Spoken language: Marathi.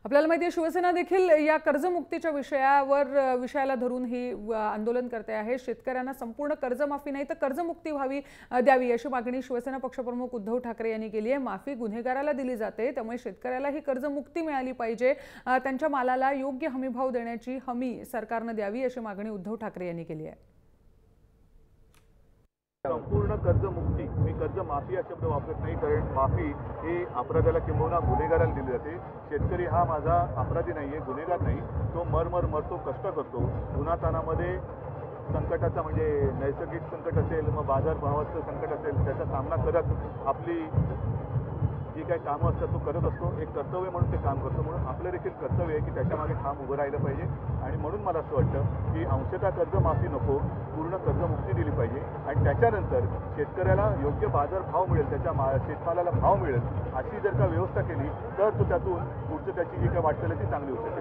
आपल्याला माहिती आहे शिवसेना देखील या कर्जमुक्तीच्या विषयाला धरून ही आंदोलन करते आहे। शेतकऱ्यांना संपूर्ण कर्जमाफी नाही तर कर्जमुक्ती द्यावी अशी मागणी शिवसेना पक्षप्रमुख उद्धव ठाकरे यांनी केली आहे। माफी गुन्हेगाराला दिली जाते, त्यामुळे शेतकऱ्याला ही कर्जमुक्ती मिळाली पाहिजे। त्यांच्या मालाला योग्य हमीभाव देण्याची हमी सरकारने द्यावी अशी मागणी उद्धव ठाकरे यांनी केली आहे। संपूर्ण कर्जमुक्ती, मी कर्जमाफी हा शब्द वापरत नाही, कारण माफी ही अपराधाला किंवा गुन्हेगाराला दिली जाते। शेतकरी हा माझा अपराधी नाहीये, गुन्हेगार नाही। तो मरतो, कष्ट करतो, उन्हातानामध्ये संकटाचा म्हणजे नैसर्गिक संकट असेल, मग बाजारभावाचं संकट असेल, त्याचा सामना करत आपली जी काही कामं असतात तो करत असतो। एक कर्तव्य म्हणून ते काम करतो, म्हणून आपलं देखील कर्तव्य आहे की त्याच्यामागे ठाम उभं राहिलं पाहिजे। आणि म्हणून मला असं वाटतं की अंशतः कर्जमाफी नको, पूर्ण कर्जमुक्ती दिली पाहिजे आणि त्याच्यानंतर शेतकऱ्याला योग्य बाजारभाव मिळेल, त्याच्या शेतमालाला भाव मिळेल अशी जर का व्यवस्था केली तर तो त्यातून पुढचं त्याची जी काही वाटचाल आहे ती चांगली होऊ शकते।